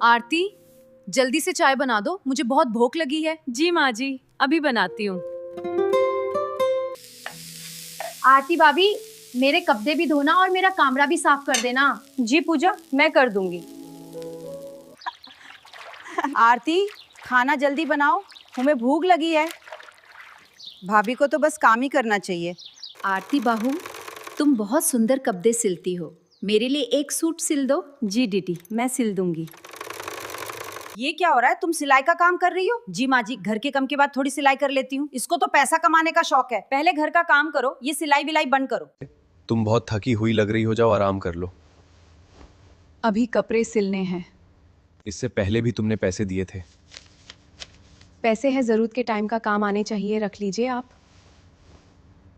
आरती, जल्दी से चाय बना दो, मुझे बहुत भूख लगी है। जी माँ जी, अभी बनाती हूँ। आरती भाभी, मेरे कपड़े भी धोना और मेरा कमरा भी साफ कर देना। जी पूजा, मैं कर दूंगी। आरती, खाना जल्दी बनाओ, हमें भूख लगी है। भाभी को तो बस काम ही करना चाहिए। आरती बहू, तुम बहुत सुंदर कपड़े सिलती हो, मेरे लिए एक सूट सिल दो। जी दीदी, मैं सिल दूंगी। ये क्या हो रहा है? तुम सिलाई का काम कर रही हो? जी माँ जी, घर के काम के बाद थोड़ी सिलाई कर लेती हूँ। इसको तो पैसा कमाने का शौक है। पहले घर का काम करो, ये सिलाई विलाई बंद करो। तुम बहुत थकी हुई लग रही हो, जाओ आराम कर लो। अभी कपड़े सिलने हैं। इससे पहले भी तुमने पैसे दिए थे। पैसे हैं, जरूरत के टाइम का काम आने चाहिए, रख लीजिए आप।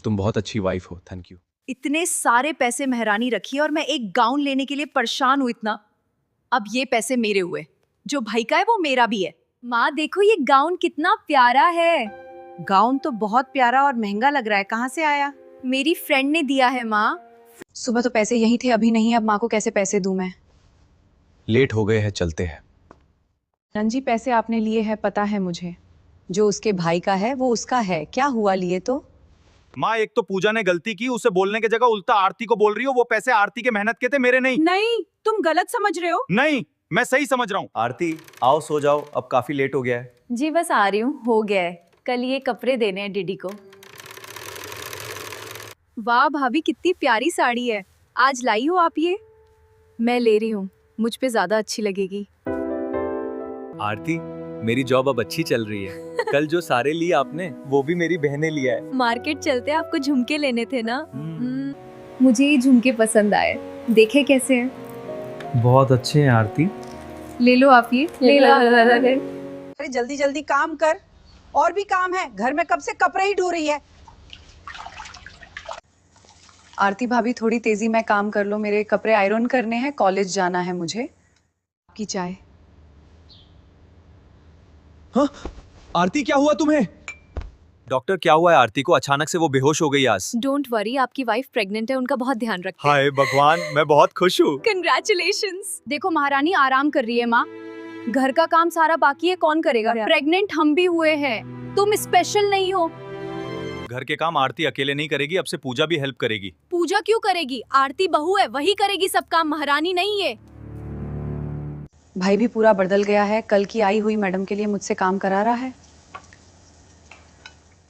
तुम बहुत अच्छी वाइफ हो, थैंक यू। इतने सारे पैसे महारानी रखी और मैं एक गाउन लेने के लिए परेशान हूँ इतना। अब ये पैसे मेरे हुए, जो भाई का है वो मेरा भी है। माँ देखो ये गाउन कितना प्यारा है। गाउन तो बहुत प्यारा और महंगा लग रहा है, कहाँ से आया? मेरी फ्रेंड ने दिया है माँ। सुबह तो पैसे यही थे, अभी नहीं, अब माँ को कैसे पैसे दूं मैं? लेट हो गए हैं, चलते हैं। रंजी, पैसे आपने लिए हैं, पता है मुझे। जो उसके भाई का है वो उसका है, क्या हुआ लिए तो? माँ, एक तो पूजा ने गलती की, उसे बोलने की जगह उल्टा आरती को बोल रही हो। वो पैसे आरती के मेहनत के थे, मेरे नहीं। नहीं, तुम गलत समझ रहे हो। नहीं, मैं सही समझ रहा हूँ। आरती, आओ सो जाओ, अब काफी लेट हो गया है। जी बस आ रही हूँ, हो गया है। कल ये कपड़े देने हैं डीडी को। वाह भाभी, कितनी प्यारी साड़ी है। आज लाई हो आप ये? मैं ले रही हूँ, मुझ पे ज्यादा अच्छी लगेगी। आरती, मेरी जॉब अब अच्छी चल रही है। कल जो सारे लिए आपने, वो भी मेरी बहन ने लिया है। मार्केट चलते, आपको झुमके लेने थे ना? मुझे ये झुमके पसंद आए, देखे कैसे हैं? बहुत अच्छे हैं आरती। ले लो आप ये, ले लो। अरे जल्दी जल्दी काम कर, और भी काम है। घर में कब से कपड़े ही ढो रही है। आरती भाभी, थोड़ी तेजी में काम कर लो, मेरे कपड़े आयरन करने हैं, कॉलेज जाना है मुझे। आपकी चाय। हाँ? आरती, क्या हुआ तुम्हें? डॉक्टर, क्या हुआ है आरती को? अचानक से वो बेहोश हो गई आज। डोंट वरी, आपकी वाइफ प्रेग्नेंट है, उनका बहुत ध्यान रखना। हाय भगवान, मैं बहुत खुश हूँ। कंग्रेचुलेशंस। देखो महारानी आराम कर रही है माँ, घर का काम सारा बाकी है, कौन करेगा? प्रेग्नेंट हम भी हुए हैं, तुम स्पेशल नहीं हो। घर के काम आरती अकेले नहीं करेगी, अब से पूजा भी हेल्प करेगी। पूजा क्यों करेगी? आरती बहू है, वही करेगी सब काम, महारानी नहीं है। भाई भी पूरा बदल गया है, कल की आई हुई मैडम के लिए मुझसे काम करा रहा है।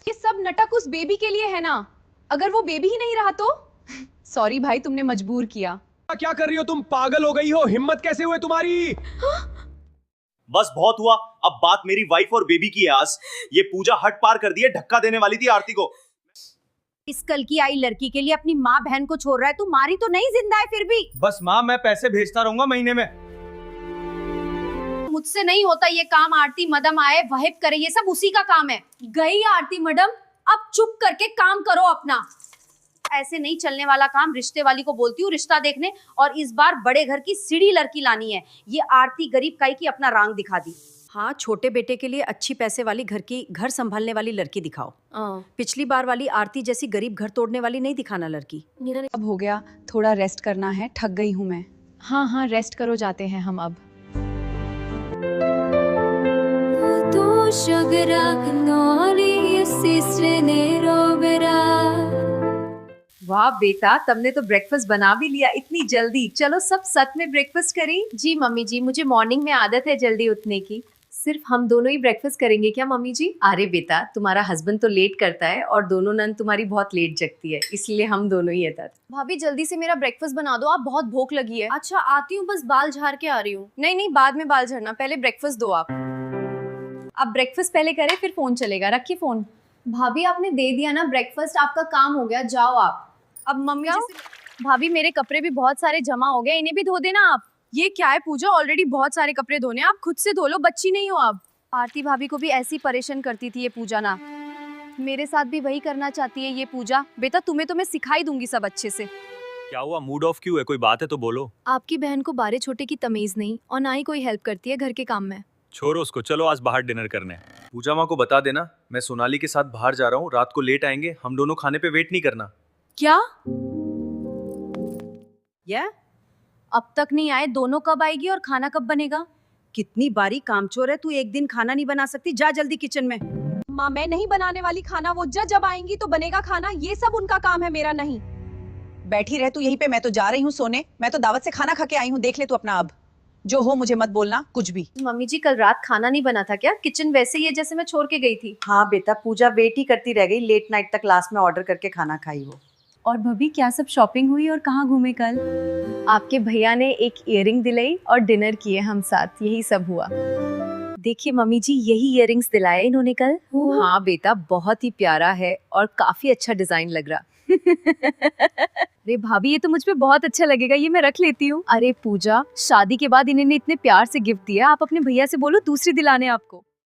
ये सब नाटक उस बेबी के लिए है ना? अगर वो बेबी ही नहीं रहा तो? सॉरी भाई, तुमने मजबूर किया। क्या कर रही हो तुम? पागल हो गई हो? हिम्मत कैसे हुई तुम्हारी? बस बहुत हुआ, अब बात मेरी वाइफ और बेबी की है। आज ये पूजा हद पार कर दी है, धक्का देने वाली थी आरती को। इस कल की आई लड़की के लिए अपनी माँ बहन को छोड़ रहा है, तू मारी तो नहीं जिंदा है फिर भी। बस माँ, मैं पैसे भेजता रहूंगा महीने में। मुझसे नहीं होता ये काम। आरती मदम आए वहिब करे, ये सब उसी का काम है। गई आरती मैडम, अब चुप करके काम करो अपना। ऐसे नहीं चलने वाला काम। रिश्ते वाली को बोलती हूँ रिश्ता देखने, और इस बार बड़े घर की सीढ़ी लड़की लानी है। ये आरती गरीब काई की अपना रांग दिखा दी। हाँ, छोटे बेटे के लिए अच्छी पैसे वाली घर संभालने वाली लड़की दिखाओ। पिछली बार वाली आरती जैसी गरीब घर तोड़ने वाली नहीं दिखाना लड़की। अब हो गया, थोड़ा रेस्ट करना है, थक गई हूँ मैं। हाँ हाँ, रेस्ट करो, जाते हैं हम अब। वाह बेटा, तुमने तो ब्रेकफास्ट बना भी लिया इतनी जल्दी। चलो सब साथ में ब्रेकफास्ट करें। जी मम्मी जी, मुझे मॉर्निंग में आदत है जल्दी उठने की। सिर्फ हम दोनों ही ब्रेकफास्ट करेंगे क्या मम्मी जी? अरे बेटा, तुम्हारा हस्बैंड तो लेट करता है और दोनों नन तुम्हारी बहुत लेट जगती है, इसलिए हम दोनों ही है। भाभी जल्दी से मेरा ब्रेकफास्ट बना दो, आप बहुत भूख लगी है। अच्छा आती हूँ, बस बाल झाड़ के आ रही हूँ। नहीं नहीं, बाद में बाल झड़ना, पहले ब्रेकफास्ट दो आप। अब ब्रेकफास्ट पहले करें, फिर फोन चलेगा। रखिए फोन। भाभी आपने दे दिया ना ब्रेकफास्ट, आपका काम हो गया, जाओ आप। अब मम्मी भाभी मेरे कपड़े भी बहुत सारे जमा हो गए, इन्हें भी धो देना आप। ये क्या है पूजा, ऑलरेडी बहुत सारे कपड़े धोने, आप खुद से धो लो, बच्ची नहीं हो आप। आरती भाभी को भी ऐसी परेशान करती थी ये पूजा ना, मेरे साथ भी वही करना चाहती है ये पूजा। बेटा तुम्हें तो मैं सिखाई दूंगी सब अच्छे से। क्या हुआ, मूड ऑफ क्यों है? कोई बात है तो बोलो। आपकी बहन को बारे छोटे की तमीज नहीं, और ना ही कोई हेल्प करती है घर के काम में। छोड़ो उसको, चलो आज बाहर डिनर करने। पूजा माँ को बता देना मैं सोनाली के साथ बाहर जा रहा हूँ, रात को लेट आएंगे, हम दोनों खाने पे वेट नहीं करना। क्या? या अब तक नहीं आए, दोनों कब आएगी और खाना कब बनेगा? कितनी बारी कामचोर है तू, एक दिन खाना नहीं बना सकती? जा जल्दी किचन में। माँ मैं नहीं बनाने वाली खाना, वो जब आएंगी तो बनेगा खाना, ये सब उनका काम है, मेरा नहीं। बैठी रह तू यहीं पे, मैं तो जा रही हूँ सोने। मैं तो दावत से खाना खा के आई हूँ, देख ले तू अपना। अब जो हो मुझे मत बोलना कुछ भी। मम्मी जी कल रात खाना नहीं बना था क्या? किचन वैसे ही है जैसे मैं छोड़ के गई थी। हाँ बेटा, पूजा वेट ही करती रह गई, लेट नाइट तक लास्ट में ऑर्डर करके खाना खाई वो। और भाभी क्या सब शॉपिंग हुई और कहाँ घूमे कल? आपके भैया ने एक इयररिंग दिलाई और डिनर किए हम साथ, यही सब हुआ। देखिए मम्मी जी, यही इयररिंग्स दिलाए इन्होंने कल। हाँ बेटा, बहुत ही प्यारा है और काफी अच्छा डिजाइन लग रहा। अरे भाभी ये तो मुझ पे बहुत अच्छा लगेगा, ये मैं रख लेती हूँ। अरे पूजा, शादी के बाद इन्होंने इतने प्यार से गिफ्ट दिया, आप अपने भैया से बोलो दूसरी दिलाने आपको।